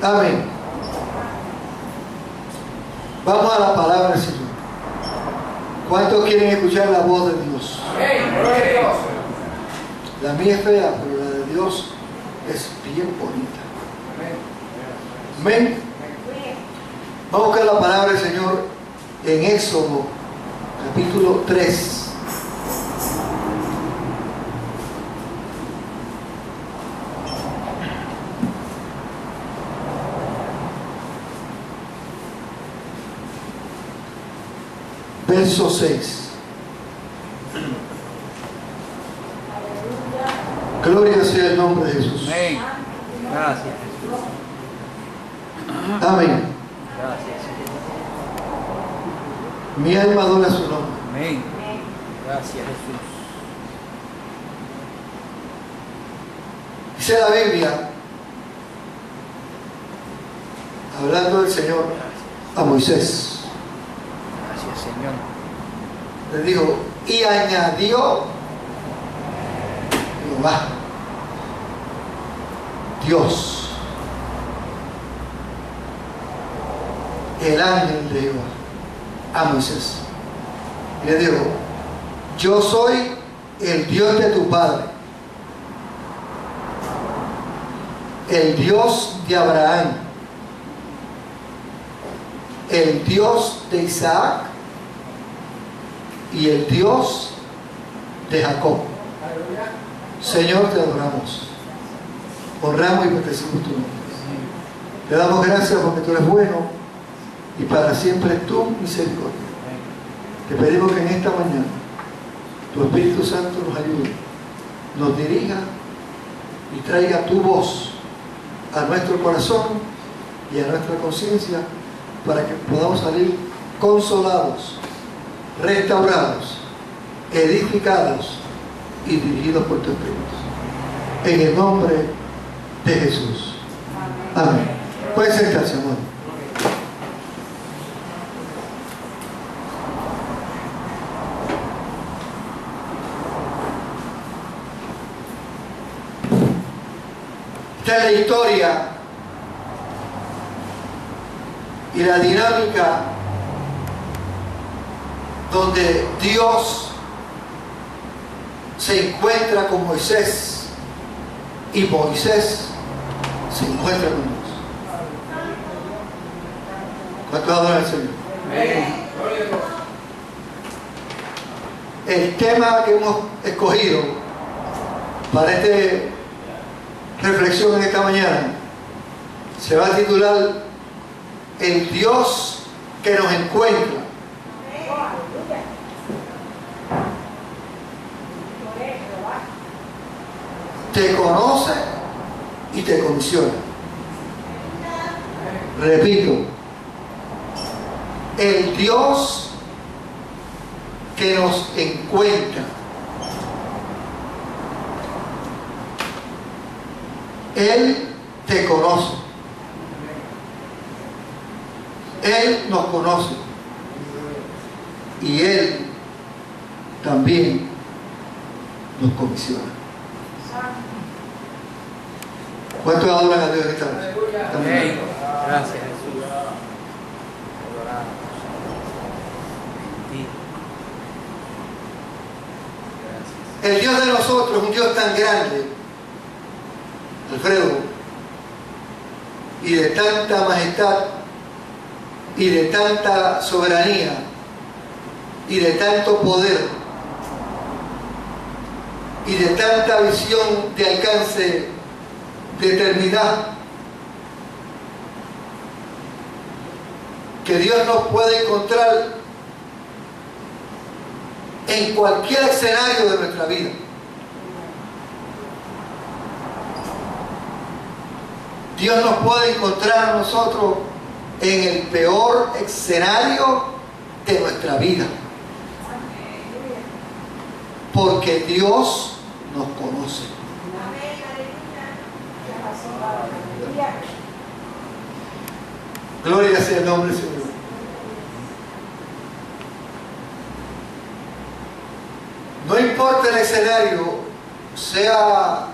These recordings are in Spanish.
Amén. Vamos a la palabra del Señor. ¿Cuántos quieren escuchar la voz de Dios? La mía es fea, pero la de Dios es bien bonita. Amén. Vamos a buscar la palabra del Señor en Éxodo, capítulo 3. Verso 6. Gloria sea el nombre de Jesús. Amén. Gracias, Jesús. Amén. Gracias, Señor. Mi alma adora su nombre. Amén. Gracias, Jesús. Dice la Biblia, hablando del Señor a Moisés, Gracias, Señor. le dijo, y añadió Jehová, Dios, el ángel de Jehová, a Moisés. Y le dijo, yo soy el Dios de tu padre, el Dios de Abraham, el Dios de Isaac y el Dios de Jacob. Señor, te adoramos, honramos y bendecimos tu nombre. Te damos gracias porque tú eres bueno y para siempre es tu misericordia. Te pedimos que en esta mañana tu Espíritu Santo nos ayude, nos dirija y traiga tu voz a nuestro corazón y a nuestra conciencia para que podamos salir consolados, restaurados, edificados y dirigidos por tu Espíritu. En el nombre de Jesús. Amén. Pueden sentarse, amor. Esta es la historia y la dinámica donde Dios se encuentra con Moisés y Moisés se encuentra con Dios. ¿Cuántos adoran al Señor? El tema que hemos escogido para esta reflexión en esta mañana se va a titular El Dios que nos encuentra. Te conoce y te comisiona. Repito, el Dios que nos encuentra. Él te conoce. Él nos conoce. Y Él también nos comisiona. ¿Cuántos adoran a Dios en esta noche? Amén. Gracias, Jesús. Adoramos. Bendito. Gracias. El Dios de nosotros es un Dios tan grande, Alfredo, y de tanta majestad, y de tanta soberanía, y de tanto poder, y de tanta visión de alcance, de eternidad, que Dios nos puede encontrar en cualquier escenario de nuestra vida. Dios nos puede encontrar a nosotros en el peor escenario de nuestra vida, porque Dios nos conoce. Gloria sea el nombre del Señor. No importa el escenario, sea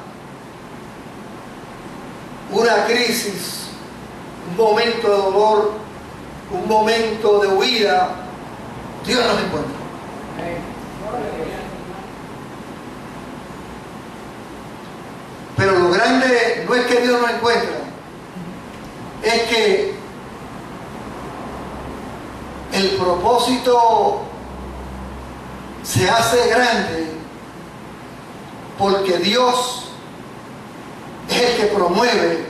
una crisis un momento de dolor, un momento de huida, Dios nos encuentra. Pero lo grande no es que Dios nos encuentra, es que el propósito se hace grande porque Dios es el que promueve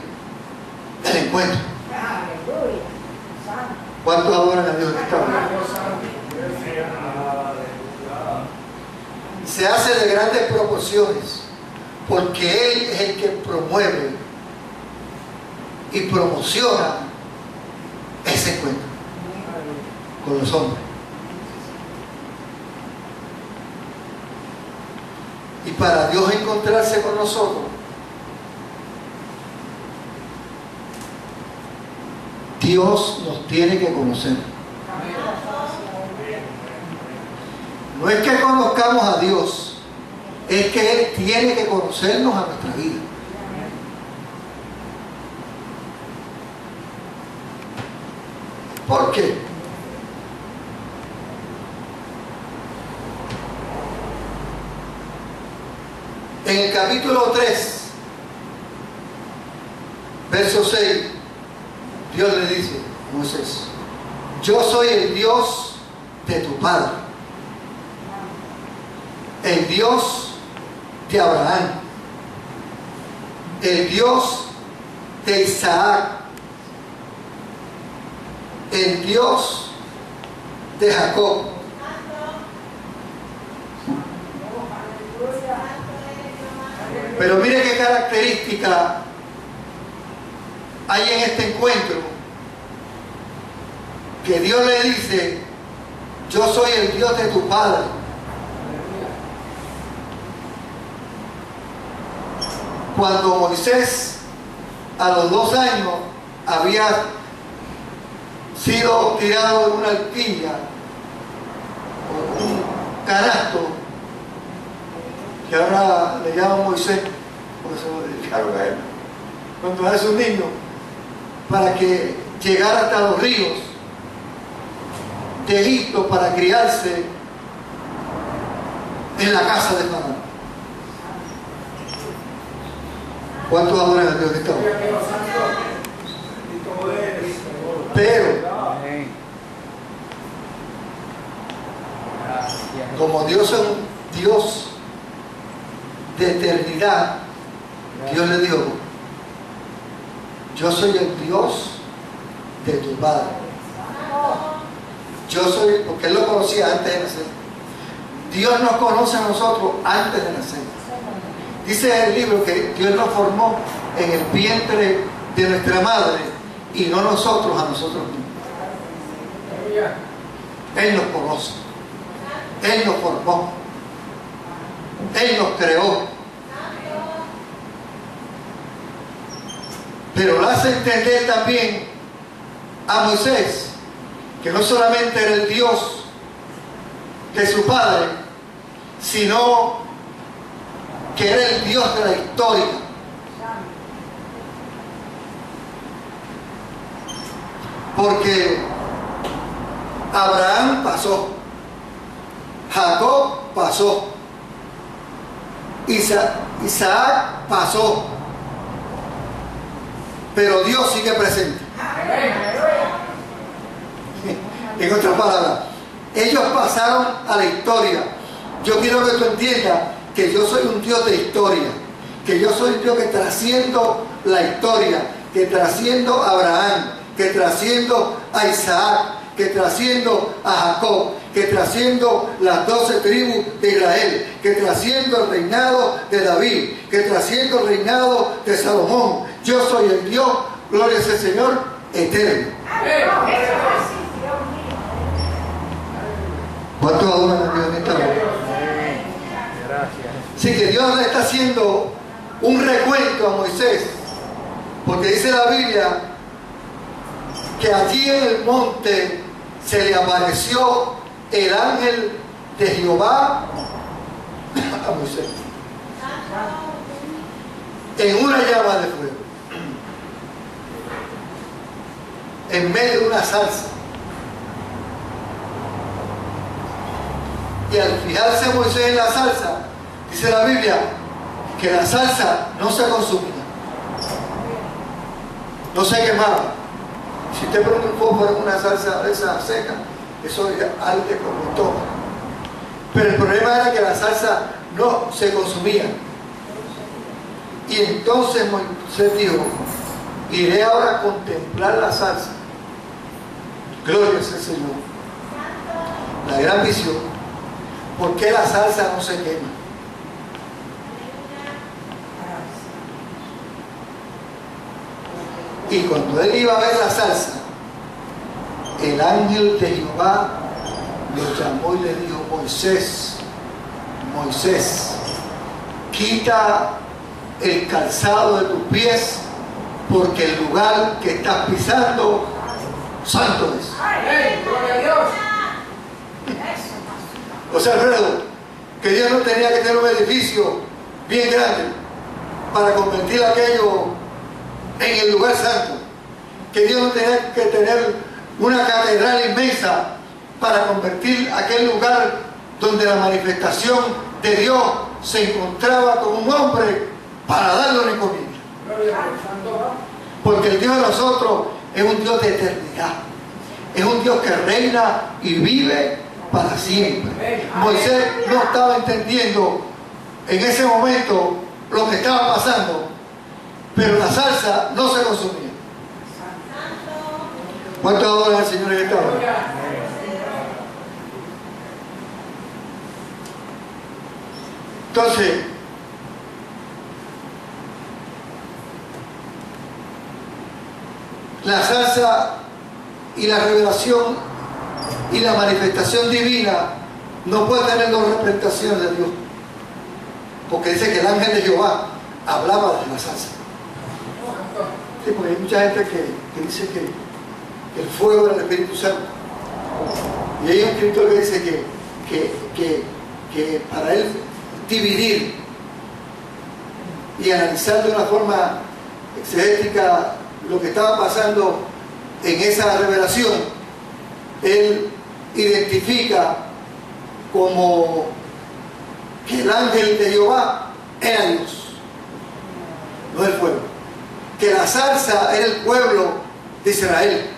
el encuentro. ¿Cuántos adoran a Dios en esta hora? Se hace de grandes proporciones porque Él es el que promueve y promociona ese encuentro con los hombres. Y para Dios encontrarse con nosotros, Dios nos tiene que conocer. No es que conozcamos a Dios, es que Él tiene que conocernos a nuestra vida. ¿Por qué? En el capítulo 3, verso 6, Dios le dice a Moisés: yo soy el Dios de tu padre, el Dios de Abraham, el Dios de Isaac, el Dios de Jacob. Pero mire qué característica hay en este encuentro, que Dios le dice: yo soy el Dios de tu padre. Cuando Moisés a los 2 años había sido tirado en una alquilla o un canasto, que ahora le llaman Moisés, porque se lo dedicaron a él, cuando era un niño, para que llegara hasta los ríos de Egipto para criarse en la casa de Faraón. ¿Cuántos adoran a Dios de esta hora? Pero como Dios es un Dios de eternidad, Dios le dijo: yo soy el Dios de tu padre. Yo soy, porque él lo conocía antes de nacer. Dios nos conoce a nosotros antes de nacer. Dice el libro que Dios nos formó en el vientre de nuestra madre y no nosotros a nosotros mismos. Él nos conoce, Él nos formó, Él nos creó. Pero le hace entender también a Moisés que no solamente era el Dios de su padre, sino que era el Dios de la historia. Porque Abraham pasó, Jacob pasó, Isaac pasó, pero Dios sigue presente. En otras palabras, ellos pasaron a la historia. Yo quiero que tú entiendas que yo soy un Dios de historia, que yo soy un Dios que trasciendo la historia, que trasciendo a Abraham, que trasciendo a Isaac, que trasciendo a Jacob, que trasciendo las 12 tribus de Israel, que trasciendo el reinado de David, que trasciendo el reinado de Salomón. Yo soy el Dios, gloria sea al Señor, eterno. ¿Cuántos adoran a Dios en esta hora? Así que Dios le está haciendo un recuento a Moisés, porque dice la Biblia que allí en el monte se le apareció el ángel de Jehová a Moisés en una llama de fuego. en medio de una salsa. Y al fijarse Moisés en la salsa, dice la Biblia que la salsa no se consumía, no se quemaba. Si usted prende un fuego por una salsa de esa seca, eso arde como todo. Pero el problema era que la salsa no se consumía. Y entonces Moisés dijo: iré ahora a contemplar la salsa. Gloria sea el Señor. La gran visión. ¿Por qué la salsa no se quema? Y cuando él iba a ver la salsa, el ángel de Jehová lo llamó y le dijo: Moisés, Moisés, quita el calzado de tus pies, porque el lugar que estás pisando, santo es. ¡Gloria a Dios! O sea, Alfredo, que Dios no tenía que tener un edificio bien grande para convertir aquello en el lugar santo. Que Dios no tenía que tener una catedral inmensa para convertir aquel lugar donde la manifestación de Dios se encontraba con un hombre para darle una encomienda. Porque el Dios de nosotros es un Dios de eternidad. Es un Dios que reina y vive para siempre. Moisés no estaba entendiendo en ese momento lo que estaba pasando, pero la salsa no se consumía. ¿Cuánto adoran al Señor en esta hora? Entonces, la salsa y la revelación y la manifestación divina no puede tener dos representaciones de Dios, porque dice que el ángel de Jehová hablaba de la salsa. Sí, porque hay mucha gente que dice que el fuego era el Espíritu Santo, y hay un escritor que dice que para él dividir y analizar de una forma exegética lo que estaba pasando en esa revelación, él identifica como que el ángel de Jehová era Dios, no el pueblo, que la salsa era el pueblo de Israel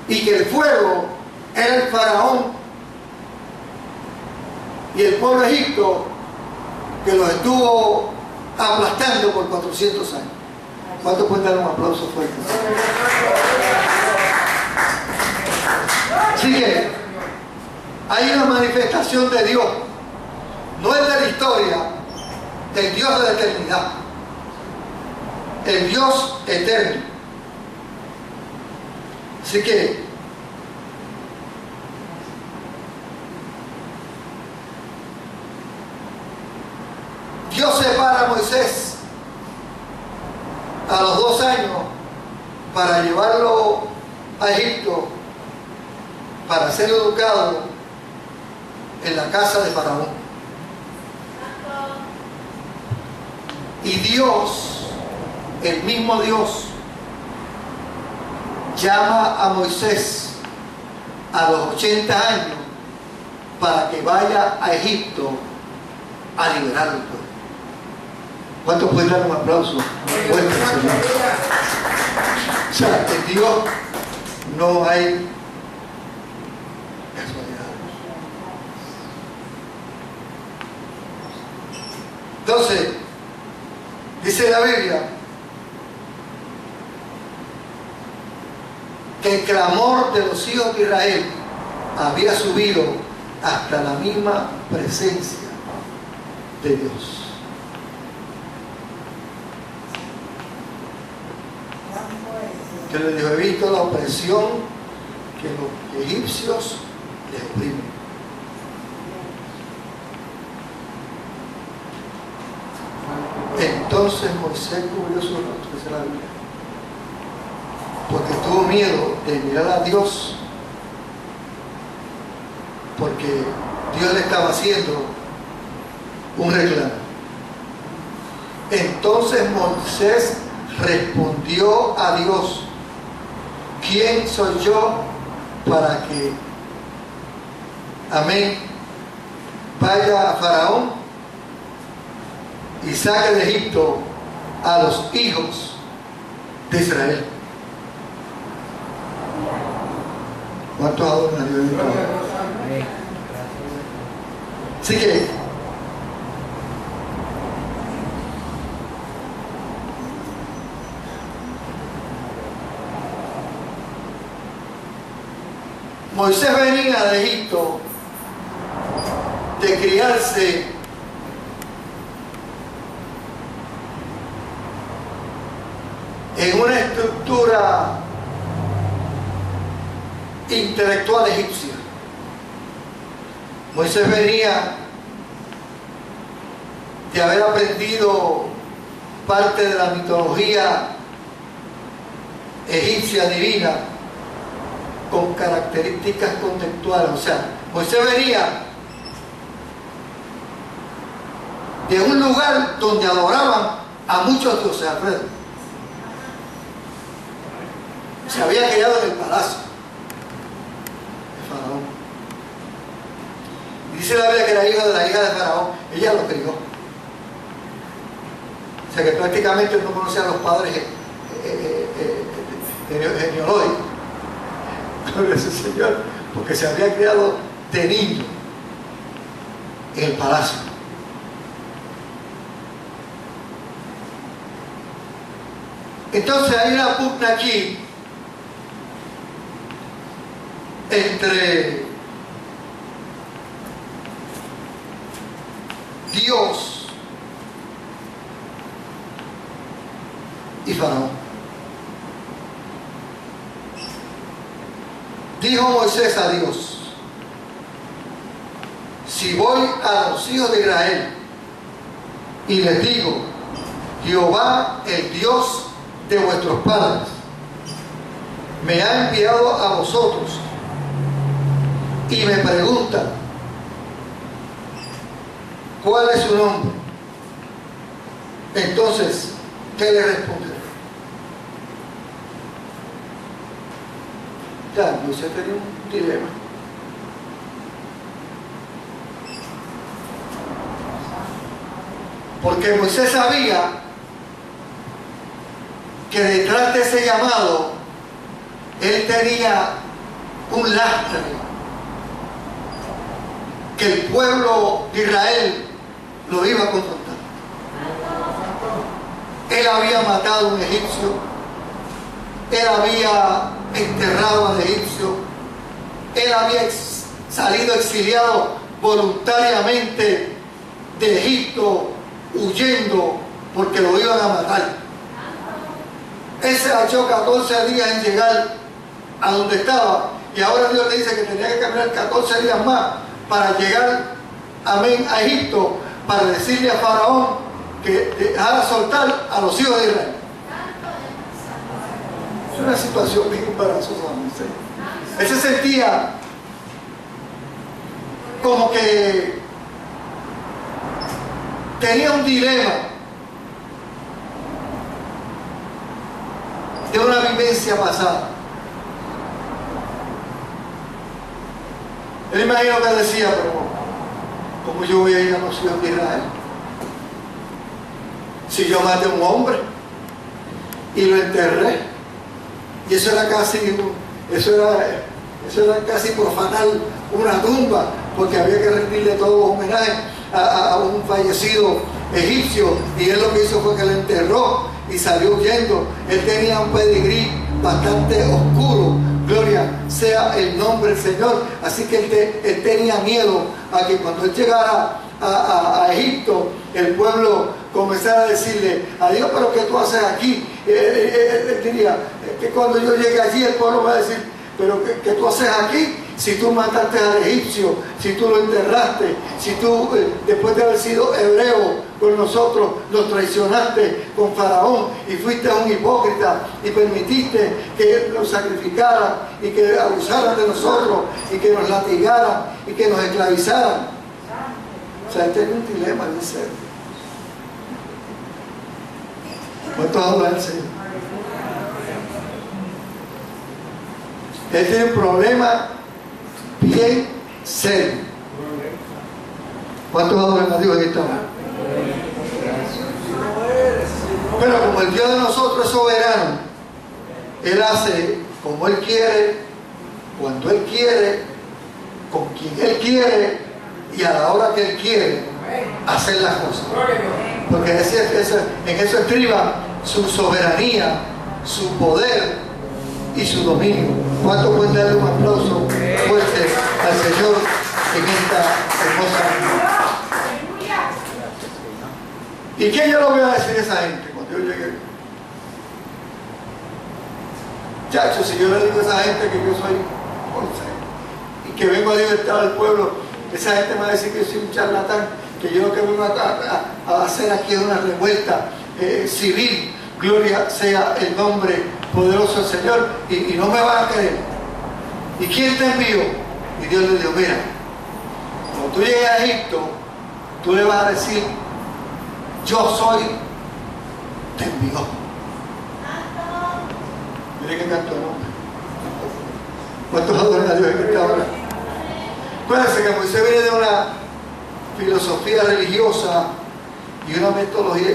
y que el fuego era el faraón y el pueblo de Egipto, que los estuvo aplastando por 400 años. ¿Cuánto pueden dar un aplauso fuerte? Así que hay una manifestación de Dios, no es de la historia, el Dios de la eternidad, el Dios eterno. Así que Dios separa a Moisés a los 2 años para llevarlo a Egipto para ser educado en la casa de Faraón. Y Dios, el mismo Dios, llama a Moisés a los 80 años para que vaya a Egipto a liberar al pueblo. ¿Cuántos pueden dar un aplauso fuerte al Señor? O sea, en Dios no hay casualidades. Entonces, dice la Biblia que el clamor de los hijos de Israel había subido hasta la misma presencia de Dios. Que le dijo: he visto la opresión que los egipcios les oprimen. Entonces Moisés cubrió su rostro, dice la Biblia, porque tuvo miedo de mirar a Dios, porque Dios le estaba haciendo un reclamo. Entonces Moisés respondió a Dios ¿quién soy yo para que, amén, vaya a Faraón y saque de Egipto a los hijos de Israel? ¿Cuántos adoran a Dios? Así que Moisés venía de Egipto de criarse en una estructura intelectual egipcia. Moisés venía de haber aprendido parte de la mitología egipcia divina con características conceptuales. O sea, Moisés venía de un lugar donde adoraban a muchos dioses. Alfredo se había criado en el palacio de Faraón. Dice la Biblia que era hijo de la hija de Faraón. Ella lo crió. O sea que prácticamente no conocía a los padres genealógicos. Gloria al Señor, porque se había criado de niño en el palacio. Entonces hay una pugna aquí entre Dios y Faraón. Dijo Moisés a Dios: si voy a los hijos de Israel y les digo, Jehová, el Dios de vuestros padres, me ha enviado a vosotros, y me preguntan, ¿cuál es su nombre? Entonces, ¿qué le responderé? Ya, Moisés tenía un dilema. Porque Moisés sabía que detrás de ese llamado él tenía un lastre que el pueblo de Israel lo iba a confrontar. Él había matado a un egipcio, él había enterrado al egipcio, él había salido exiliado voluntariamente de Egipto, huyendo porque lo iban a matar. Él se la echó 14 días en llegar a donde estaba, y ahora Dios le dice que tenía que caminar 14 días más para llegar, amén, a Egipto, para decirle a Faraón que dejara soltar a los hijos de Israel. Es una situación bien embarazosa. Él se sentía como que tenía un dilema de una vivencia pasada. Él imagino que decía, pero ¿cómo yo voy a ir a los hijos de Israel? Si yo maté a un hombre y lo enterré, y eso era casi profanar una tumba, porque había que rendirle todos los homenajes a un fallecido egipcio, y él lo que hizo fue que lo enterró y salió huyendo. Él tenía un pedigrí bastante oscuro, gloria sea el nombre del Señor. Así que él tenía miedo a que cuando él llegara a Egipto, el pueblo comenzara a decirle a Dios, pero ¿qué tú haces aquí? Él diría que cuando yo llegue allí, el pueblo va a decir, pero ¿qué tú haces aquí? Si tú mataste al egipcio, si tú lo enterraste, si tú después de haber sido hebreo con nosotros, nos traicionaste con Faraón y fuiste un hipócrita y permitiste que nos sacrificaran y que abusaran de nosotros y que nos latigaran y que nos esclavizaran. O sea, este es un dilema, dice. ¿Cuántos hablan, Señor? Él tiene un problema bien serio. ¿Cuántos adoran a Dios en esta hora? Pero como el Dios de nosotros es soberano, Él hace como Él quiere, cuando Él quiere, con quien Él quiere y a la hora que Él quiere hacer las cosas. Porque en eso estriba su soberanía, su poder y su dominio. ¿Cuánto pueden darle un aplauso fuerte al Señor en esta hermosa mañana? ¿Y qué yo le voy a decir a esa gente cuando yo llegue? Chacho, si yo le digo a esa gente que yo soy y que vengo a libertar al pueblo, esa gente me va a decir que yo soy un charlatán, que yo lo que vengo a hacer aquí es una revuelta civil. Gloria sea el nombre poderoso del Señor, y no me van a creer. ¿Y quién te envió? Y Dios le dijo, mira, cuando tú llegues a Egipto, tú le vas a decir, yo soy, te envió. Mire que canto, ¿no? ¿Cuántos adoran a Dios en esta hora? Acuérdense que Moisés viene de una filosofía religiosa y una metodología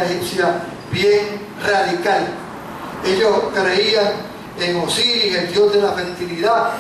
egipcia bien radical. Ellos creían en Osiris, el dios de la fertilidad,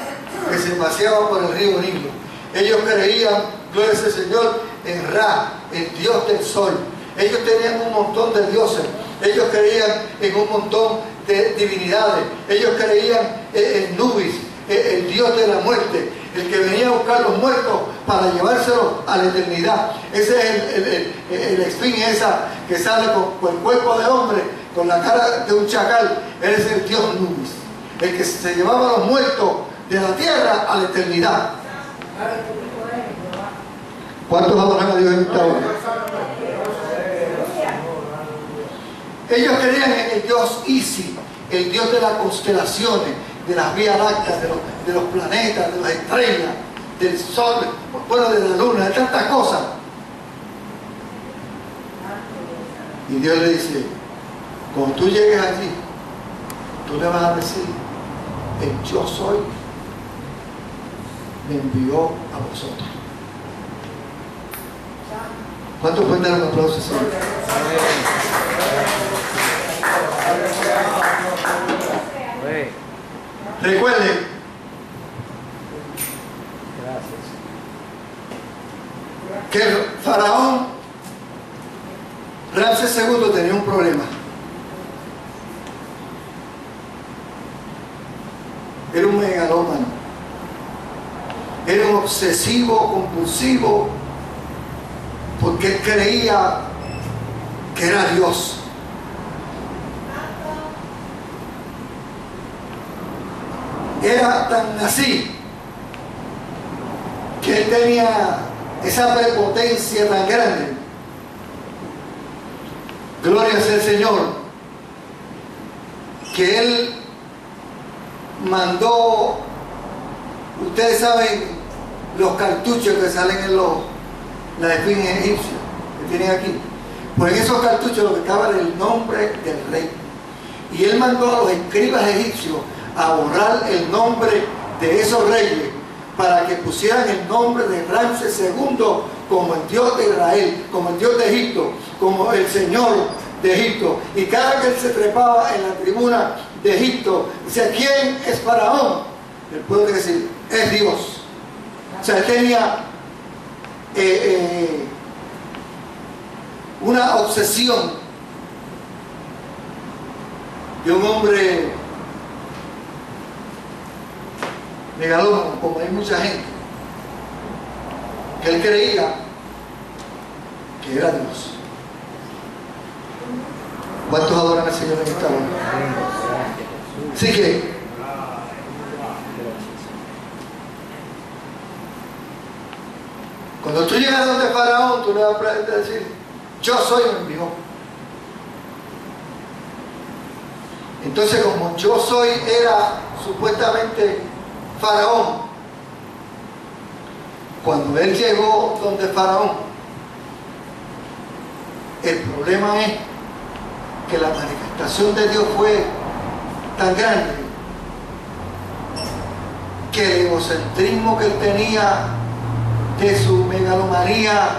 que se paseaba por el río Nilo. Ellos creían, gloria al Señor, en Ra, el dios del sol. Ellos tenían un montón de dioses. Ellos creían en un montón de divinidades. Ellos creían en Nubis, el dios de la muerte, el que venía a buscar los muertos para llevárselos a la eternidad. Ese es el espín esa que sale con el cuerpo de hombre, con la cara de un chacal. Él es el dios Nubis, el que se llevaba a los muertos de la tierra a la eternidad. ¿Cuántos adoran a Dios en esta hora? Ellos creían en el dios Isis, el dios de las constelaciones, de las vías lácteas, de los planetas, de las estrellas, del sol, bueno, de la luna, de tantas cosas. Y Dios le dice, cuando tú llegues allí, tú le vas a decir, el yo soy me envió a vosotros. ¿Cuántos pueden dar un aplauso, Señor? Recuerden, que el faraón Ramsés II tenía un problema. Era un megalómano, era un obsesivo compulsivo, porque él creía que era Dios. Era tan así que él tenía esa prepotencia tan grande. Gloria sea el Señor, que él mandó, ustedes saben, los cartuchos que salen en las esfinges egipcias que tienen aquí. Pues en esos cartuchos lo que estaba era el nombre del rey. Y él mandó a los escribas egipcios a borrar el nombre de esos reyes para que pusieran el nombre de Ramsés II como el Dios de Israel, como el Dios de Egipto, como el Señor de Egipto. Y cada vez que él se trepaba en la tribuna de Egipto, decía, ¿quién es Faraón? El pueblo tiene que decir, es Dios. O sea, él tenía una obsesión de un hombre megalómano, como hay mucha gente, que él creía que era Dios. ¿Cuántos adoran al Señor en esta hora? Así que cuando tú llegas donde Faraón, tú le vas a decir, yo soy el envió. Entonces, como yo soy era supuestamente Faraón, cuando él llegó donde Faraón, el problema es que la manifestación de Dios fue tan grande que el egocentrismo que él tenía, de su megalomanía,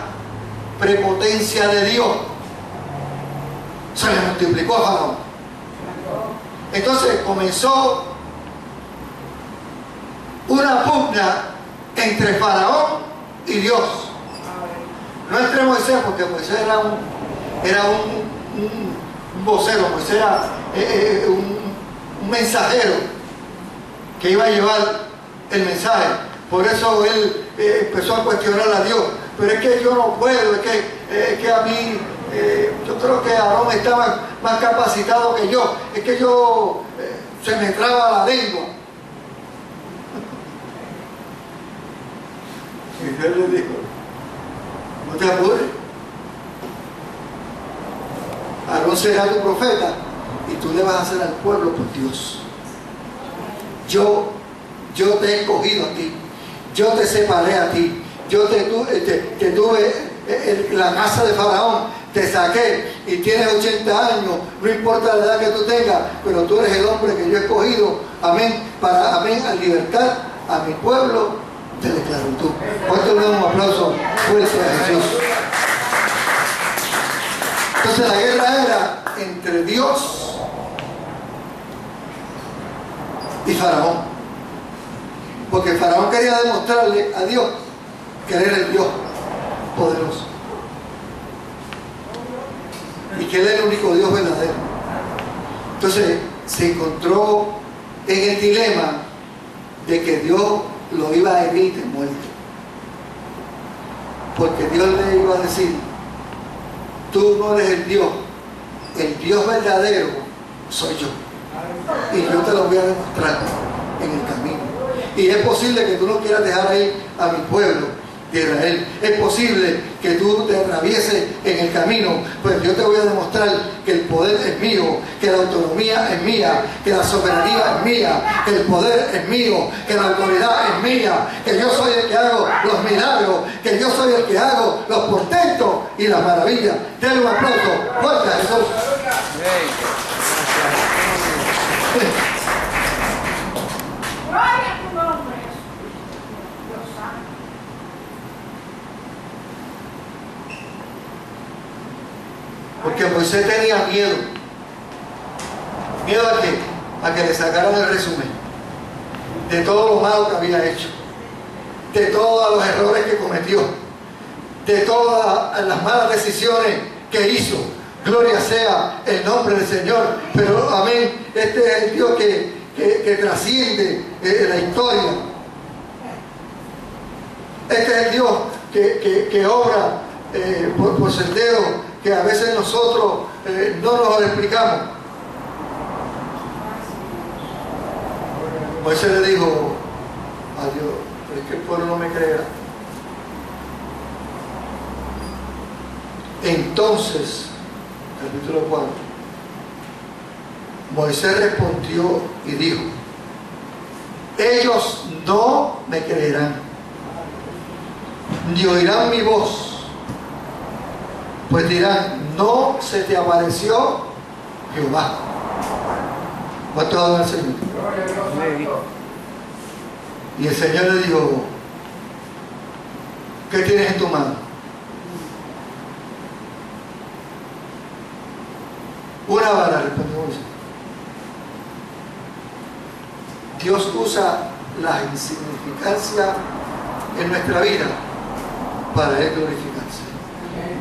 prepotencia de Dios, se le multiplicó a Faraón. Entonces comenzó una pugna entre Faraón y Dios. No entre Moisés, porque Moisés era un vocero, Moisés era un mensajero que iba a llevar el mensaje. Por eso él empezó a cuestionar a Dios. Pero es que yo no puedo, es que a mí, yo creo que Aarón estaba más capacitado que yo. Es que yo se me traba la lengua. Y Dios le dijo, no te apures. Aarón será tu profeta y tú le vas a hacer al pueblo por Dios. Yo te he escogido a ti, yo te separé a ti, yo te tuve en la casa de Faraón, te saqué y tienes 80 años, no importa la edad que tú tengas, pero tú eres el hombre que yo he escogido, amén, para libertar a mi pueblo de la esclavitud. ¿Cuánto le damos un aplauso fuerte a Jesús? Entonces la guerra era entre Dios y Faraón. Porque Faraón quería demostrarle a Dios que él era el Dios poderoso. Y que él era el único Dios verdadero. Entonces se encontró en el dilema de que Dios lo iba a herir de muerte. Porque Dios le iba a decir, tú no eres el Dios verdadero soy yo. Y yo te lo voy a demostrar en el camino. Y es posible que tú no quieras dejar ahí a mi pueblo de Israel. Es posible que tú te atravieses en el camino, pues yo te voy a demostrar que el poder es mío, que la autonomía es mía, que la soberanía es mía, que el poder es mío, que la autoridad es mía, que yo soy el que hago los milagros, que yo soy el que hago los portentos y las maravillas. Denle un aplauso fuerte a Jesús. Porque Moisés tenía miedo. ¿Miedo a qué? A que le sacaran el resumen de todo lo malo que había hecho, de todos los errores que cometió, de todas las malas decisiones que hizo. Gloria sea el nombre del Señor. Pero amén, este es el Dios que trasciende la historia. Este es el Dios que obra por senderos que a veces nosotros no nos lo explicamos. Moisés le dijo a Dios, pero es que el pueblo no me creerá. Entonces, capítulo 4, Moisés respondió y dijo, ellos no me creerán, ni oirán mi voz, pues dirán, no se te apareció Jehová. ¿Cuánto va a dar el Señor? Y el Señor le dijo, ¿qué tienes en tu mano? Una vara, respondió Moisés. Dios usa la insignificancia en nuestra vida para Él glorificarse.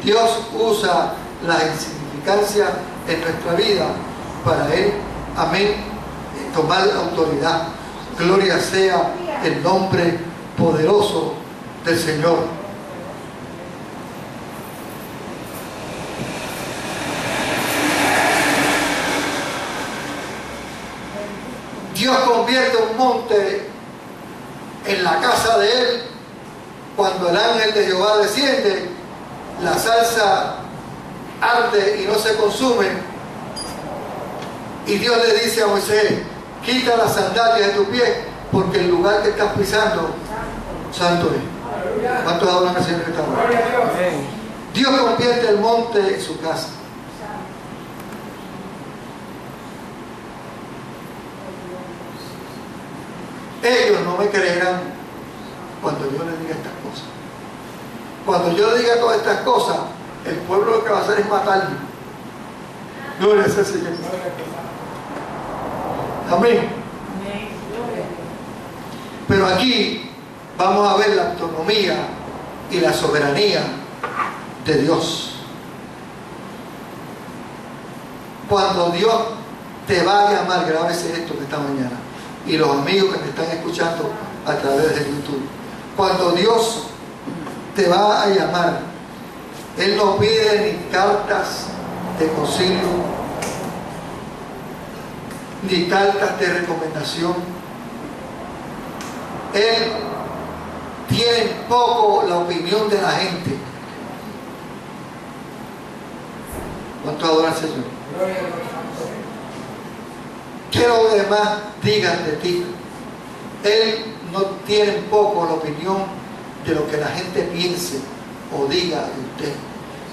Dios usa la insignificancia en nuestra vida para Él, amén, tomar autoridad. Gloria sea el nombre poderoso del Señor. Dios convierte un monte en la casa de Él. Cuando el ángel de Jehová desciende, la salsa arde y no se consume. Y Dios le dice a Moisés, quita las sandalias de tu pie, porque el lugar que estás pisando, santo es. ¿Cuántos hablan al Señor que estamos? Dios convierte el monte en su casa. Ellos no me creerán cuando yo les diga estas cosas. Cuando yo le diga todas estas cosas, el pueblo lo que va a hacer es matarme. Gloria al Señor. Amén. Pero aquí vamos a ver la autonomía y la soberanía de Dios. Cuando Dios te va a llamar, grábese esto que esta mañana, y los amigos que me están escuchando a través de YouTube, cuando Dios te va a llamar, Él no pide ni cartas de concilio, ni cartas de recomendación. Él tiene poco la opinión de la gente. ¿Cuánto adoran al Señor? Que los demás digan de ti. Él no tiene poco la opinión de lo que la gente piense o diga de usted.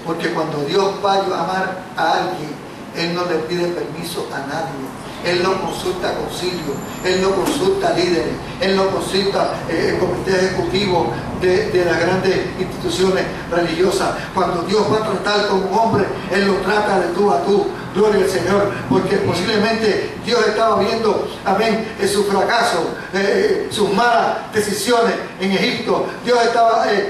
Porque cuando Dios va a amar a alguien, Él no le pide permiso a nadie. Él no consulta concilio, Él no consulta líderes, Él no consulta el comité ejecutivo de las grandes instituciones religiosas. Cuando Dios va a tratar con un hombre, Él lo trata de tú a tú. Gloria al Señor, porque posiblemente Dios estaba viendo, amén, su fracaso, sus malas decisiones en Egipto.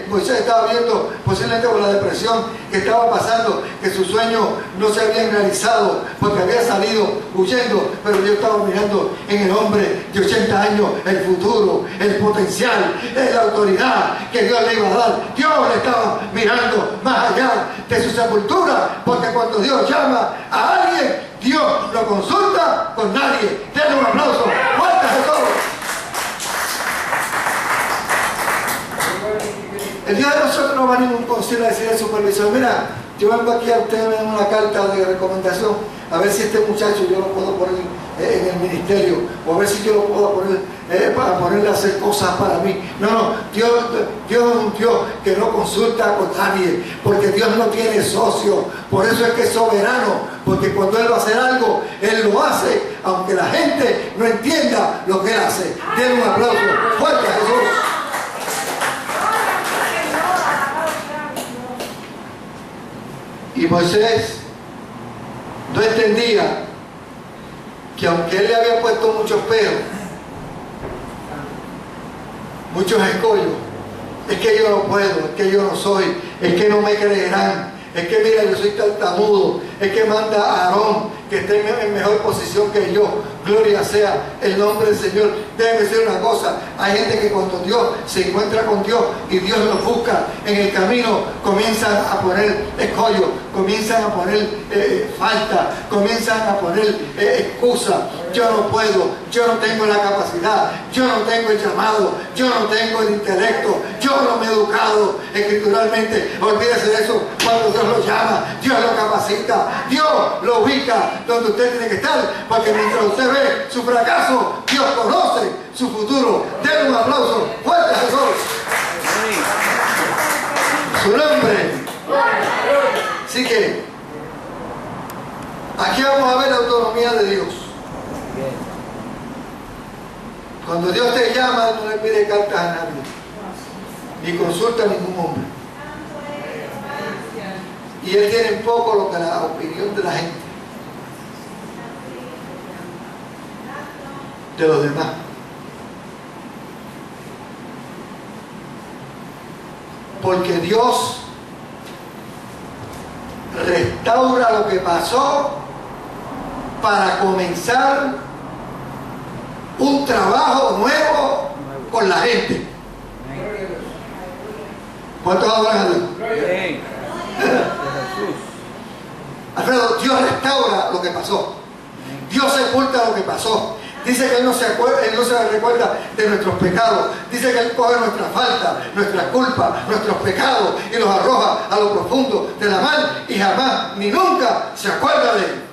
Moisés estaba viendo posiblemente por la depresión que estaba pasando, que sus sueños no se habían realizado porque había salido huyendo, pero Dios estaba mirando en el hombre de 80 años el futuro, el potencial, la autoridad que Dios le iba a dar. Dios le estaba mirando más allá de su sepultura, porque cuando Dios llama a alguien, Dios no consulta con nadie. Denle un aplauso fuerte a Jesús. El día de nosotros no va a ningún concilio a decir al supervisor: mira, yo vengo aquí a usted, me dan una carta de recomendación, a ver si este muchacho yo lo puedo poner en el ministerio, o a ver si yo lo puedo poner para ponerle a hacer cosas para mí. No, Dios es un Dios que no consulta con nadie, porque Dios no tiene socio. Por eso es que es soberano, porque cuando Él va a hacer algo, Él lo hace, aunque la gente no entienda lo que Él hace. Denle un aplauso fuerte a Jesús. Y Moisés no entendía que aunque Él le había puesto muchos peros, muchos escollos, es que yo no puedo, es que yo no soy, es que no me creerán, es que mira, yo soy tartamudo, es que manda a Aarón que esté en mejor posición que yo. Gloria sea el nombre del Señor. Debe decir una cosa: hay gente que cuando Dios se encuentra con Dios y Dios los busca en el camino, comienzan a poner escollos, comienzan a poner falta, comienzan a poner excusas. Yo no puedo, yo no tengo la capacidad, yo no tengo el llamado, yo no tengo el intelecto, yo no me he educado escrituralmente. Olvídese de eso. Cuando Dios lo llama, Dios lo capacita, Dios lo ubica donde usted tiene que estar, porque mientras usted ve su fracaso, Dios conoce su futuro. Denle un aplauso fuerte a Jesús. Su nombre. Así que aquí vamos a ver la autonomía de Dios. Cuando Dios te llama, no le pide cartas a nadie, ni consulta a ningún hombre. Y Él tiene en poco lo que la opinión de la gente, de los demás. Porque Dios restaura lo que pasó para comenzar un trabajo nuevo con la gente. ¿Cuántos adoran a Dios? Alfredo, Dios restaura lo que pasó. Dios sepulta lo que pasó. Dice que Él no se recuerda de nuestros pecados. Dice que Él coge nuestra falta, nuestra culpa, nuestros pecados y los arroja a lo profundo de la mar y jamás ni nunca se acuerda de Él.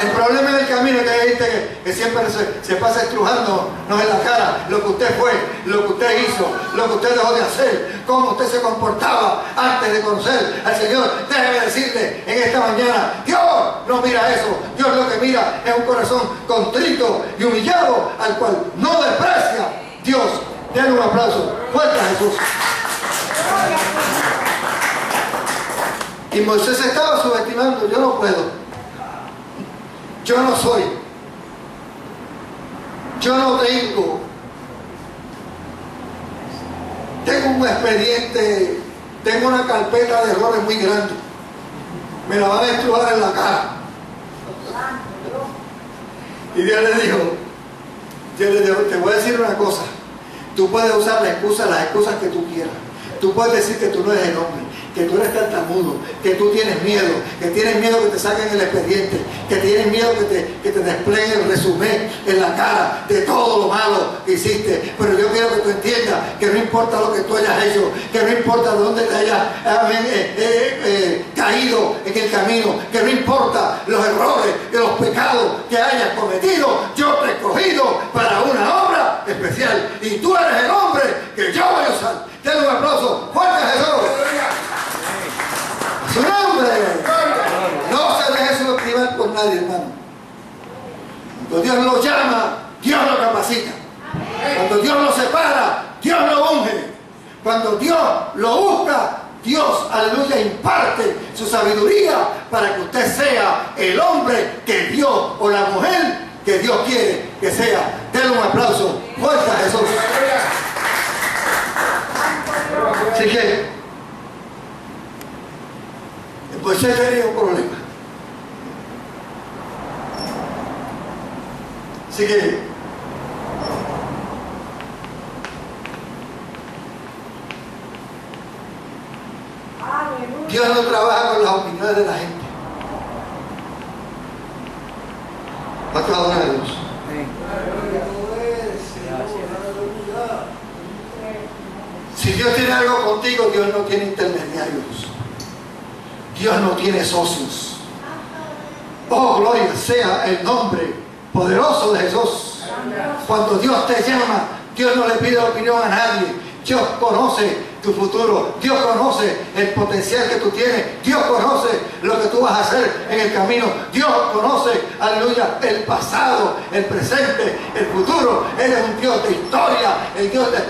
El problema en el camino es que hay gente que siempre se pasa estrujándonos en la cara lo que usted fue, lo que usted hizo, lo que usted dejó de hacer, cómo usted se comportaba antes de conocer al Señor. Déjeme decirle en esta mañana, Dios no mira eso. Dios lo que mira es un corazón contrito y humillado, al cual no desprecia. Dios, denle un aplauso fuerte a Jesús. Y Moisés estaba subestimando, yo no puedo. Yo no soy. Yo no tengo. Tengo un expediente, tengo una carpeta de errores muy grande. Me la van a estrujar en la cara. Y Dios le dijo, te voy a decir una cosa. Tú puedes usar las excusas que tú quieras. Tú puedes decir que tú no eres el hombre, que tú eres tartamudo, que tú tienes miedo que te saquen el expediente, que tienes miedo que te despleguen el resumen en la cara de todo lo malo que hiciste. Pero yo quiero que tú entiendas que no importa lo que tú hayas hecho, que no importa dónde te hayas caído en el camino, que no importa los errores y los pecados que hayas cometido, yo te he escogido para una obra especial y tú eres el hombre que yo voy a usar. Denle un aplauso fuerte a Jesús. ¡Su nombre! No se deje subestimar por nadie, hermano. Cuando Dios lo llama, Dios lo capacita. Cuando Dios lo separa, Dios lo unge. Cuando Dios lo busca, Dios, aleluya, imparte su sabiduría para que usted sea el hombre que Dios, o la mujer que Dios quiere que sea. Denle un aplauso fuerte a Jesús. Así que Moisés tenía un problema. Así que Dios no trabaja con las opiniones de la gente. ¿Cuánto adoran a Dios? Si Dios tiene algo contigo, Dios no tiene intermediarios. Dios no tiene socios. Oh, gloria sea el nombre poderoso de Jesús. Cuando Dios te llama, Dios no le pide opinión a nadie. Dios conoce tu futuro. Dios conoce el potencial que tú tienes. Dios conoce lo que tú vas a hacer en el camino. Dios conoce, aleluya, el pasado, el presente, el futuro. Él es un Dios de historia.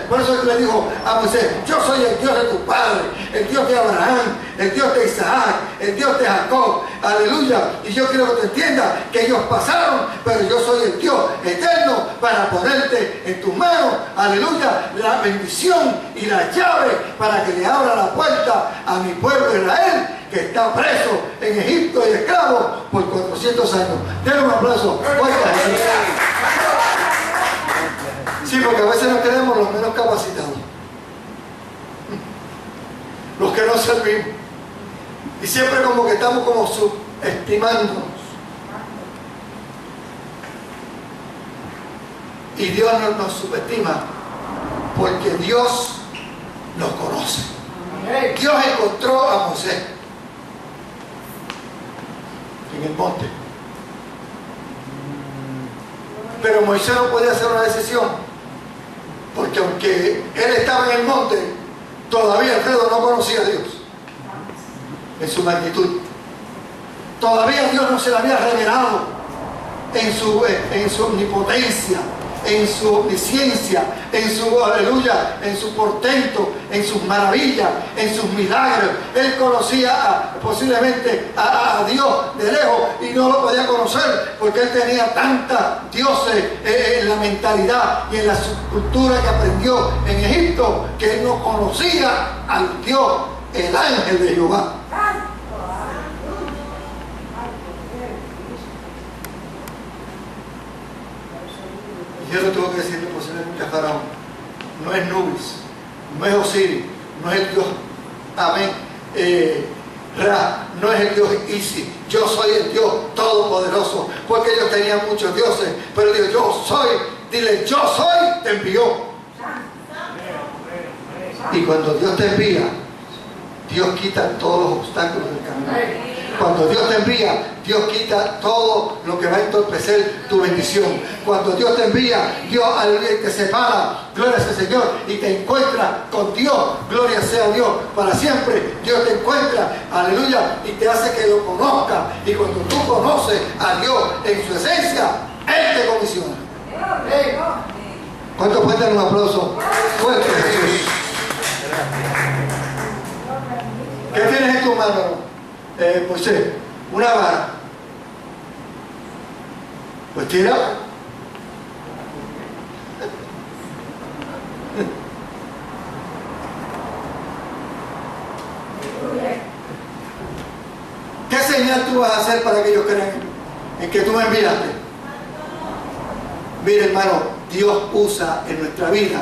Por eso le dijo a Moisés, yo soy el Dios de tu padre, el Dios de Abraham, el Dios de Isaac, el Dios de Jacob. Aleluya. Y yo quiero que tú entiendas que ellos pasaron, pero yo soy el Dios eterno para ponerte en tus manos, aleluya, la bendición y la llave para que le abra la puerta a mi pueblo Israel, que está preso en Egipto y esclavo por 400 años. Denle un aplauso fuerte a Jesús. Sí, porque a veces nos creemos los menos capacitados, los que no servimos, y siempre como que estamos como subestimándonos. Y Dios no nos subestima porque Dios nos conoce. Dios encontró a Moisés en el monte, pero Moisés no podía hacer una decisión, porque aunque él estaba en el monte, todavía Alfredo no conocía a Dios en su magnitud. Todavía Dios no se le había revelado en su omnipotencia, en su omnisciencia, en su aleluya, en su portento, en sus maravillas, en sus milagros. Él conocía posiblemente a Dios de lejos y no lo podía conocer porque él tenía tantos dioses en la mentalidad y en la subcultura que aprendió en Egipto, que él no conocía al Dios, el ángel de Jehová. Yo lo tengo que decirle posiblemente a Faraón. No es Nubis, no es Osiris, no es el Dios, amén, Ra, no es el Dios Isis. Yo soy el Dios todopoderoso, porque ellos tenían muchos dioses, pero Dios, yo soy, dile, yo soy, te envió. Y cuando Dios te envía, Dios quita todos los obstáculos del camino. Cuando Dios te envía, Dios quita todo lo que va a entorpecer tu bendición. Cuando Dios te envía, Dios te separa, gloria sea al Señor, y te encuentra con Dios, gloria sea a Dios, para siempre. Dios te encuentra, aleluya, y te hace que lo conozca. Y cuando tú conoces a Dios en su esencia, Él te comisiona. ¿Cuántos pueden dar un aplauso fuerte a Jesús? ¿Qué tienes en tu mano? Moisés, una vara. Pues tira. ¿Qué señal tú vas a hacer para que ellos crean en que tú me enviaste? Mire, hermano, Dios usa en nuestra vida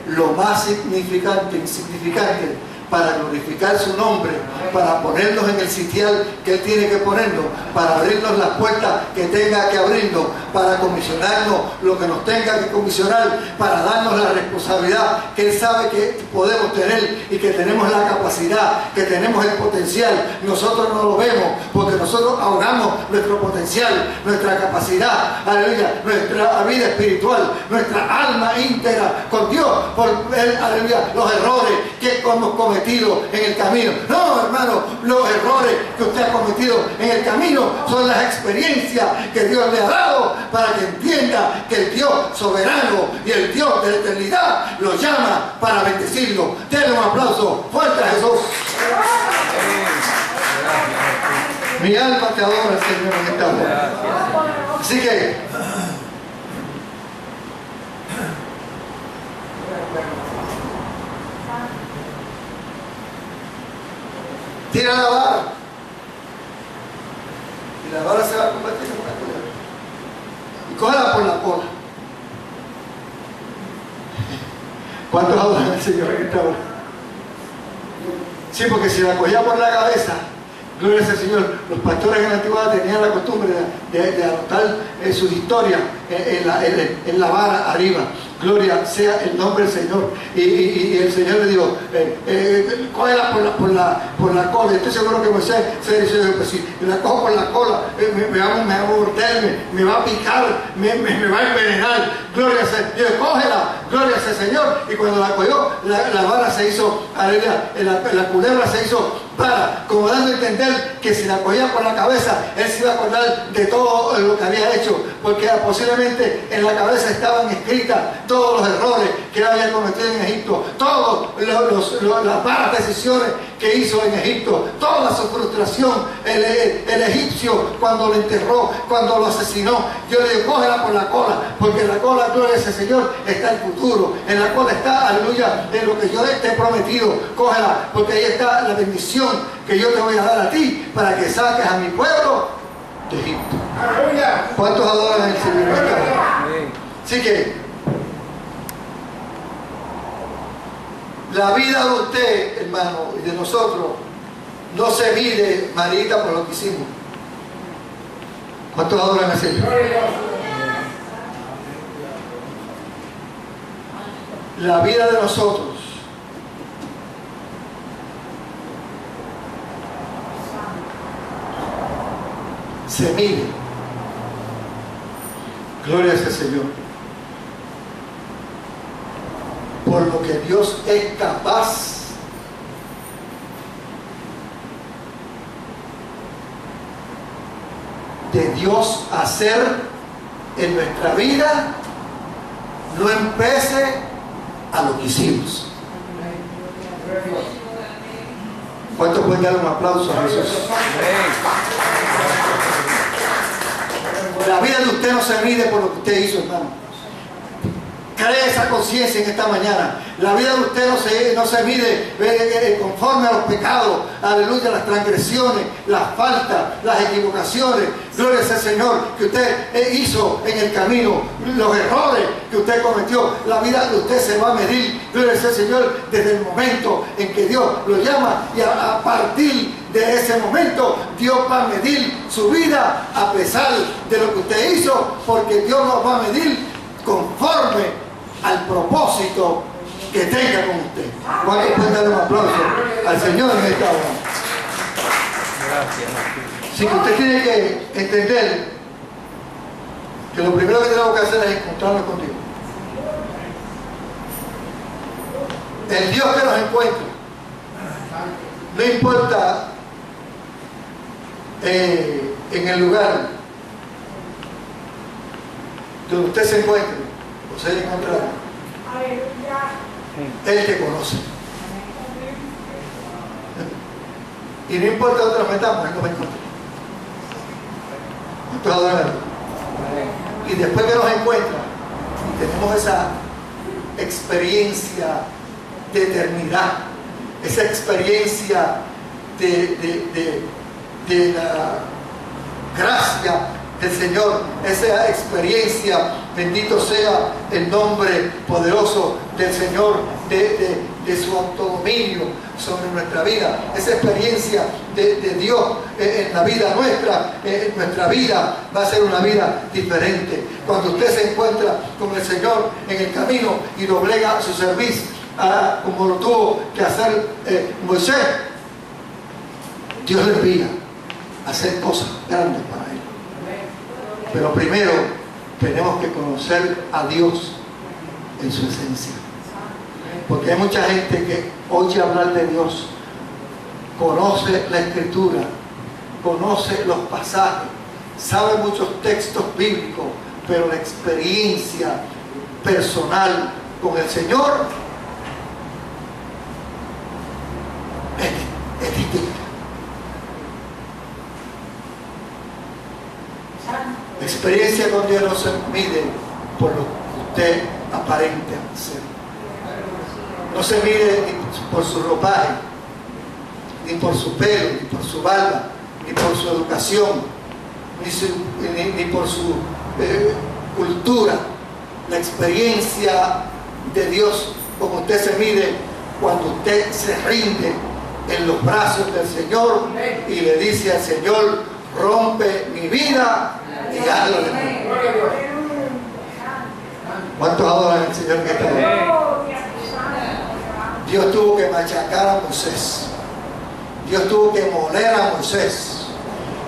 lo más insignificante para glorificar su nombre, para ponernos en el sitial que Él tiene que ponernos, para abrirnos las puertas que tenga que abrirnos, para comisionarnos lo que nos tenga que comisionar, para darnos la responsabilidad que Él sabe que podemos tener y que tenemos la capacidad, que tenemos el potencial. Nosotros no lo vemos porque nosotros ahogamos nuestro potencial, nuestra capacidad, aleluya, nuestra vida espiritual, nuestra alma íntegra con Dios, por aleluya, los errores que hemos cometido en el camino. No, hermano, los errores que usted ha cometido en el camino son las experiencias que Dios le ha dado para que entienda que el Dios soberano y el Dios de la eternidad lo llama para bendecirlo. Denle un aplauso fuerte a Jesús. Mi alma te adora, Señor, en esta hora. Así que tira la vara y la vara se va a convertir en una cola y cógela por la cola. ¿Cuántos adoran al Señor en esta hora? Sí, porque si la cogía por la cabeza, gloria al Señor, los pastores en la antigüedad tenían la costumbre de anotar sus historias en la vara arriba. Gloria sea el nombre del Señor. Y el Señor le dijo, cógela por la cola. Estoy seguro que Moisés se dice, pues si la cojo por la cola, me va a morder, me va a picar, me va a envenenar. Gloria sea, Dios, cógela, gloria sea el Señor. Y cuando la cogió, la vara se hizo, la culebra se hizo para, como dando a entender que si la cogía por la cabeza, él se iba a acordar de todo lo que había hecho, porque posiblemente en la cabeza estaban escritas todos los errores que él había cometido en Egipto, todas las malas decisiones que hizo en Egipto, toda su frustración, el egipcio cuando lo enterró, cuando lo asesinó. Yo le digo, cógela por la cola, porque en la cola, gloria a ese Señor, está el futuro, en la cola está, aleluya, en lo que yo te he prometido. Cógela, porque ahí está la bendición que yo te voy a dar a ti para que saques a mi pueblo de Egipto. ¿Cuántos adoran al Señor? Así que la vida de usted, hermano, y de nosotros, no se mide, Marita, por lo que hicimos. ¿Cuántos adoran al Señor? La vida de nosotros se mide, gloria a ese Señor, por lo que Dios es capaz de Dios hacer en nuestra vida, no empece a lo que hicimos. ¿Cuántos pueden dar un aplauso a Jesús? La vida de usted no se mide por lo que usted hizo, hermano. Cree esa conciencia en esta mañana. La vida de usted no se mide conforme a los pecados, aleluya, las transgresiones, las faltas, las equivocaciones. Gloria sea al Señor, que usted hizo en el camino, los errores que usted cometió. La vida de usted se va a medir, gloria sea al Señor, desde el momento en que Dios lo llama, y a partir de ese momento Dios va a medir su vida a pesar de lo que usted hizo, porque Dios nos va a medir conforme al propósito que tenga con usted. ¿Cuántos pueden dar un aplauso al Señor en esta hora? Gracias. Así que usted tiene que entender que lo primero que tenemos que hacer es encontrarnos con Dios. El Dios que nos encuentra, no importa en el lugar donde usted se encuentre o se haya encontrado, Él te conoce. Y no importa dónde nos metamos, Él nos encuentra. ¿Cuántos adoran? Y después que nos encuentra y tenemos esa experiencia de eternidad, esa experiencia de la gracia del Señor, esa experiencia, bendito sea el nombre poderoso del Señor, de su autodominio sobre nuestra vida, esa experiencia de Dios en la vida nuestra vida va a ser una vida diferente. Cuando usted se encuentra con el Señor en el camino y doblega su servicio, como lo tuvo que hacer Moisés, Dios le envía a hacer cosas grandes para él. Pero primero tenemos que conocer a Dios en su esencia. Porque hay mucha gente que oye hablar de Dios, conoce la Escritura, conoce los pasajes, sabe muchos textos bíblicos, pero la experiencia personal con el Señor es distinta. La experiencia con Dios no se mide por lo que usted aparente ser. No se mide ni por su ropaje, ni por su pelo, ni por su barba, ni por su educación, ni por su cultura. La experiencia de Dios, como usted se mide cuando usted se rinde en los brazos del Señor y le dice al Señor: rompe mi vida y hazlo de nuevo. ¿Cuántos adoran al Señor que está ahí? Dios tuvo que machacar a Moisés. Dios tuvo que moler a Moisés.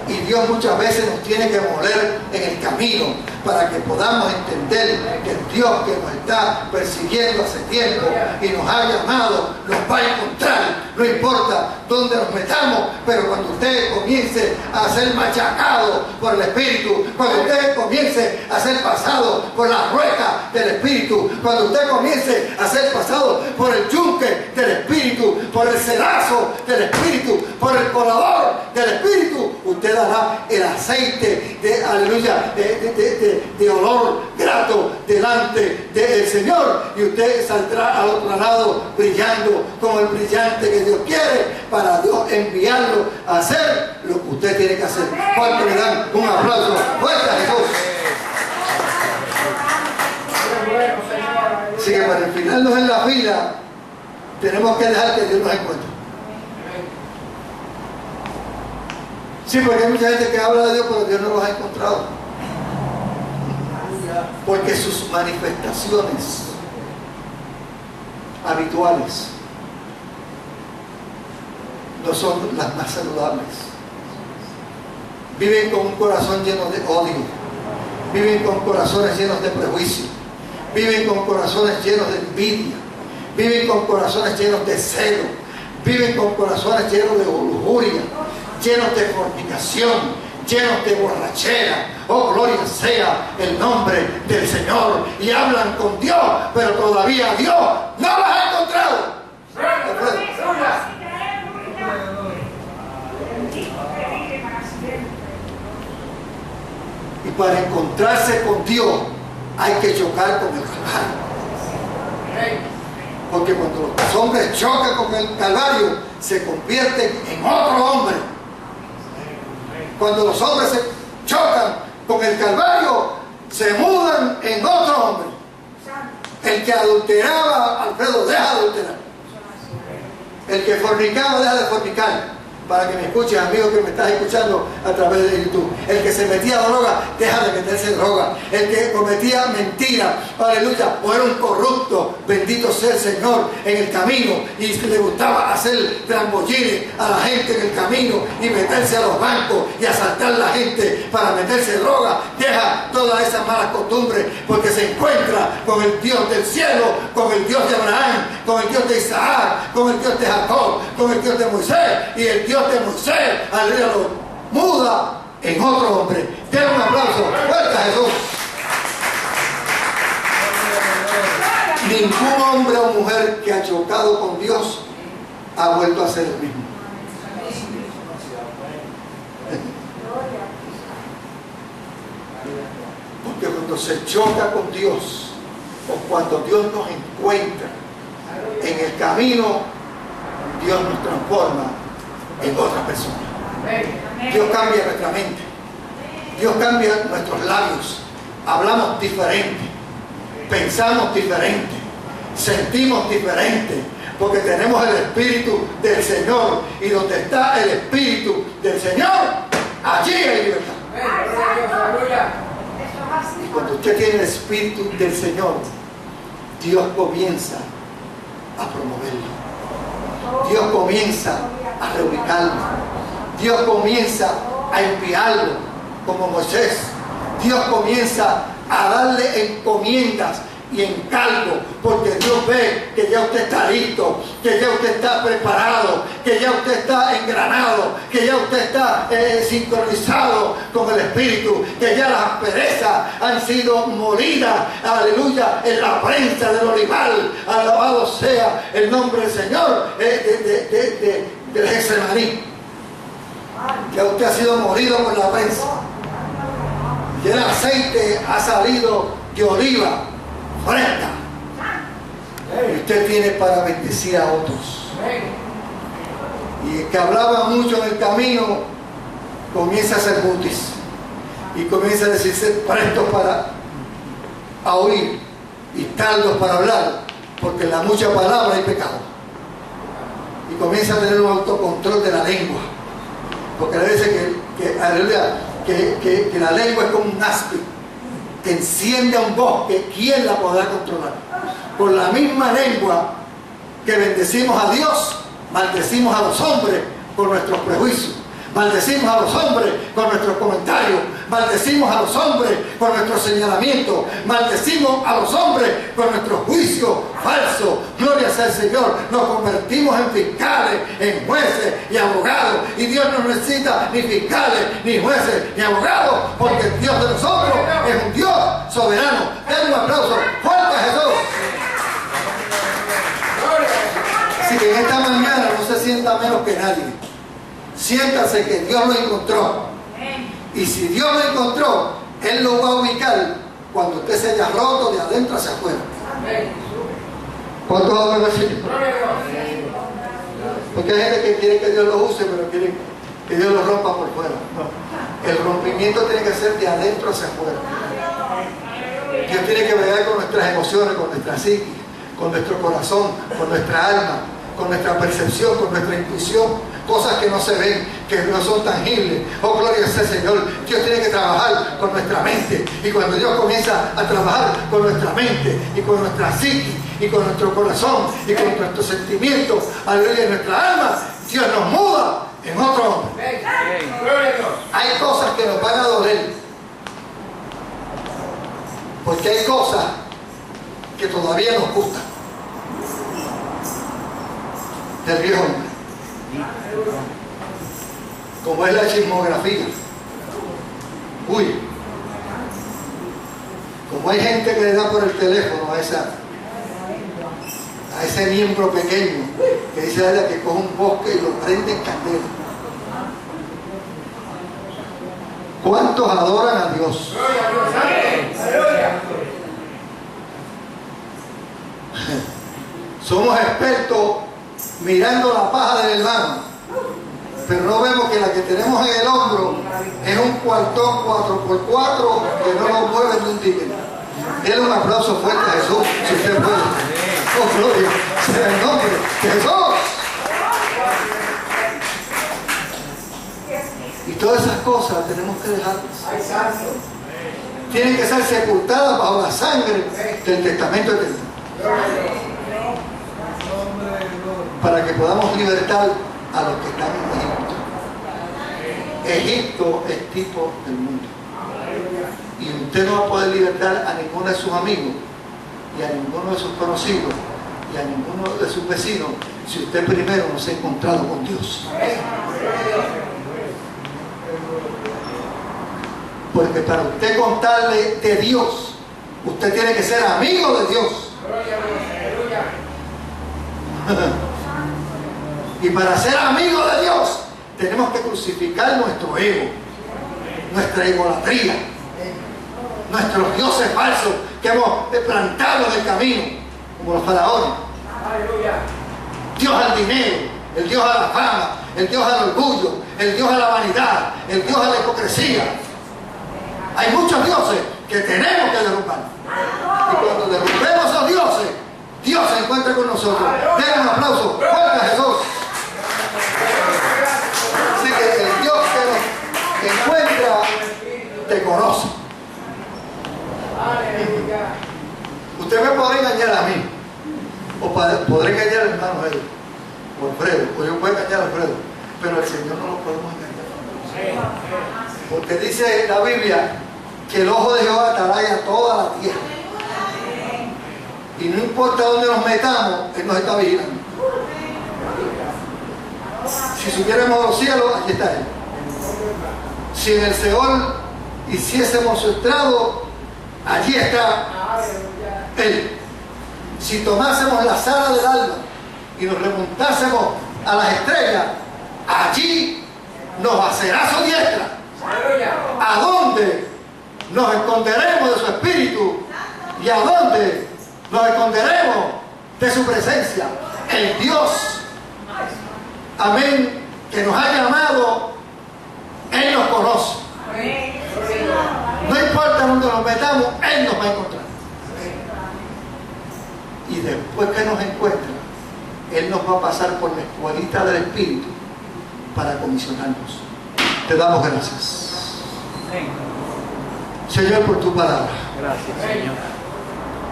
Y Dios muchas veces nos tiene que moler en el camino para que podamos entender que el Dios que nos está persiguiendo hace tiempo y nos ha llamado, nos va a encontrar. No importa dónde nos metamos, pero cuando usted comience a ser machacado por el Espíritu, cuando usted comience a ser pasado por la rueca del Espíritu, cuando usted comience a ser pasado por el yunque del Espíritu, por el cedazo del Espíritu, por el colador del Espíritu, usted dará el aceite de aleluya, de olor grato delante del Señor, y usted saldrá al otro lado brillando como el brillante que Dios quiere, para Dios enviarlo a hacer lo que usted tiene que hacer. ¿Cuánto le dan un aplauso fuerte a Jesús? Así que para enfilarnos en la fila tenemos que dejar que Dios nos encuentre. Sí, porque hay mucha gente que habla de Dios, pero Dios no los ha encontrado. Porque sus manifestaciones habituales no son las más saludables. Viven con un corazón lleno de odio, viven con corazones llenos de prejuicio, viven con corazones llenos de envidia, viven con corazones llenos de celo, viven con corazones llenos de lujuria, llenos de fornicación, llenos de borrachera. Oh, gloria sea el nombre del Señor. Y hablan con Dios, pero todavía Dios no los ha encontrado. Y para encontrarse con Dios hay que chocar con el Calvario. Porque cuando los hombres chocan con el Calvario, se convierten en otro hombre. Cuando los hombres se chocan con el Calvario, se mudan en otro hombre. El que adulteraba, Alfredo, deja de adulterar. El que fornicaba, deja de fornicar. Para que me escuches, amigo, que me estás escuchando a través de YouTube. El que se metía a droga, deja de meterse droga, el que cometía mentiras, aleluya, o era un corrupto, bendito sea el Señor, en el camino, y le gustaba hacer trambollines a la gente en el camino y meterse a los bancos y asaltar a la gente para meterse droga, deja todas esas malas costumbres, porque se encuentra con el Dios del cielo, con el Dios de Abraham, con el Dios de Isaac, con el Dios de Jacob, con el Dios de Moisés, y el Dios de Moisés, aleluya, lo muda en otro hombre. Den un aplauso fuerte a Jesús. Ningún hombre o mujer que ha chocado con Dios ha vuelto a ser el mismo. Porque cuando se choca con Dios, o cuando Dios nos encuentra en el camino, Dios nos transforma en otra persona. Dios cambia nuestra mente, Dios cambia nuestros labios, hablamos diferente, pensamos diferente, sentimos diferente, porque tenemos el Espíritu del Señor, y donde está el Espíritu del Señor, allí hay libertad. Y cuando usted tiene el Espíritu del Señor, Dios comienza a promoverlo, Dios comienza a reubicarlo, Dios comienza a enviarlo como Moisés, Dios comienza a darle encomiendas y encargo, porque Dios ve que ya usted está listo, que ya usted está preparado, que ya usted está engranado, que ya usted está sincronizado con el Espíritu, que ya las asperezas han sido molidas, aleluya, en la prensa del olivar. Alabado sea el nombre del Señor, del Getsemaní. Ya usted ha sido molido por la prensa, y el aceite ha salido de oliva fresca, y usted tiene para bendecir a otros. Y el que hablaba mucho en el camino comienza a ser mutis, y comienza a decirse prestos para oír y tardos para hablar, porque en la mucha palabra hay pecado. Y comienza a tener un autocontrol de la lengua, porque le dice que la lengua es como un áspid que enciende a un bosque. ¿Quién la podrá controlar? Con la misma lengua que bendecimos a Dios, maldecimos a los hombres con nuestros prejuicios, maldecimos a los hombres con nuestros comentarios, maldecimos a los hombres con nuestros señalamientos, maldecimos a los hombres con nuestros juicios falsos. Gloria sea al Señor. Nos convertimos en fiscales, en jueces y abogados, y Dios no necesita ni fiscales, ni jueces, ni abogados, porque el Dios de nosotros es un Dios soberano. Den un aplauso fuerte a Jesús. Así que en esta mañana no se sienta menos que nadie. Siéntase que Dios lo encontró. Y si Dios lo encontró, Él lo va a ubicar cuando usted se haya roto de adentro hacia afuera. ¿Cuántos adoran al Señor? Porque hay gente que quiere que Dios lo use, pero quiere que Dios lo rompa por fuera. No. El rompimiento tiene que ser de adentro hacia afuera. Dios tiene que bregar con nuestras emociones, con nuestra psique, con nuestro corazón, con nuestra alma, con nuestra percepción, con nuestra intuición. Cosas que no se ven, que no son tangibles. Oh, gloria sea el Señor. Dios tiene que trabajar con nuestra mente. Y cuando Dios comienza a trabajar con nuestra mente y con nuestra psique y con nuestro corazón y con nuestros sentimientos, aleluya, en nuestra alma, Dios nos muda en otro hombre. Hay cosas que nos van a doler, porque hay cosas que todavía nos gustan del viejo hombre, como es la chismografía. Uy, como hay gente que le da por el teléfono a ese miembro pequeño, que dice a ella que coge un bosque y lo prende en candela. ¿Cuántos adoran a Dios? Somos expertos mirando la paja del hermano, pero no vemos que la que tenemos en el hombro es un cuartón 4x4 que no lo mueve ni un títere. Denle un aplauso fuerte a Jesús, si usted puede. Oh, gloria sea el nombre de Jesús. Y todas esas cosas tenemos que dejarlas. tienen que ser sepultadas bajo la sangre del testamento eterno, para que podamos libertar a los que están en Egipto. Egipto es tipo del mundo, y usted no va a poder libertar a ninguno de sus amigos, y a ninguno de sus conocidos, y a ninguno de sus vecinos, si usted primero no se ha encontrado con Dios. Porque para usted contarle de Dios, usted tiene que ser amigo de Dios. Y para ser amigo de Dios, tenemos que crucificar nuestro ego, nuestra idolatría, nuestros dioses falsos que hemos plantado en el camino, como los faraones. Dios al dinero, el Dios a la fama, el Dios al orgullo, el Dios a la vanidad, el Dios a la hipocresía. Hay muchos dioses que tenemos que derrumbar. Y cuando derrumbemos a esos dioses, Dios se encuentra con nosotros. Den un aplauso fuerte a Jesús. Así que el Dios que nos encuentra te conoce. Usted me podrá engañar a mí, o podré engañar al hermano Edwin, o Alfredo, o yo puedo engañar a Alfredo, pero al Señor no lo podemos engañar. Porque dice la Biblia que el ojo de Jehová atalaya toda la tierra. Y no importa dónde nos metamos, Él nos está vigilando. Si subiéramos a los cielos, aquí está Él. Si en el Seol hiciésemos su estrado, allí está Él. Si tomásemos la sala del alba y nos remontásemos a las estrellas, allí nos hacerá su diestra. ¿A dónde nos esconderemos de su espíritu? ¿Y a dónde nos esconderemos de su presencia? El Dios, amén, que nos ha llamado, Él nos conoce. No importa dónde nos metamos, Él nos va a encontrar. Y después que nos encuentra, Él nos va a pasar por la escuelita del Espíritu para comisionarnos. Te damos gracias, Señor, por tu palabra. Gracias, Señor.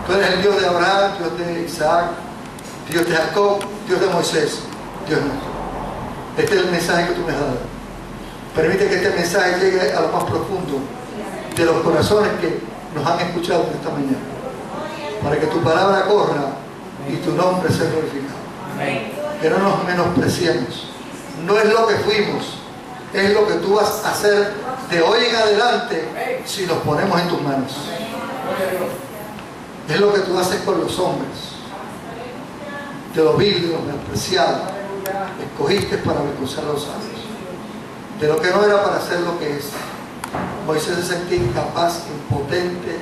Tú eres el Dios de Abraham, Dios de Isaac, Dios de Jacob, Dios de Moisés, Dios nuestro. Este es el mensaje que tú me has dado. Permite que este mensaje llegue a lo más profundo de los corazones que nos han escuchado esta mañana, para que tu palabra corra y tu nombre sea glorificado. Que no nos menospreciemos. No es lo que fuimos, es lo que tú vas a hacer de hoy en adelante si nos ponemos en tus manos. Es lo que tú haces con los hombres, de los vil, de los menospreciados. Escogiste para avergonzar a los sabios, de lo que no era para hacer lo que es. Moisés se sentía incapaz, impotente,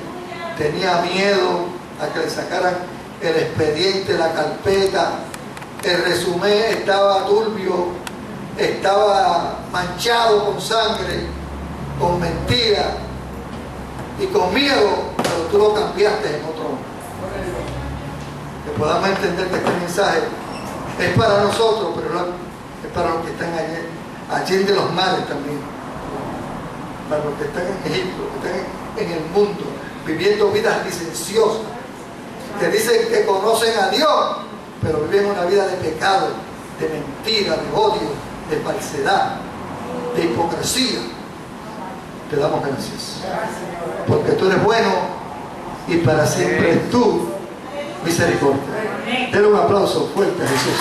tenía miedo a que le sacaran el expediente, la carpeta, el resumen estaba turbio, estaba manchado con sangre, con mentira y con miedo, pero tú lo cambiaste en otro hombre. Que podamos entender que este mensaje es para nosotros, pero es para los que están allí de los mares también, para los que están en Egipto, los que están en el mundo, viviendo vidas licenciosas, que dicen que conocen a Dios, pero viven una vida de pecado, de mentira, de odio, de falsedad, de hipocresía. Te damos gracias, porque tú eres bueno y para siempre es tu misericordia. Denle un aplauso fuerte a Jesús.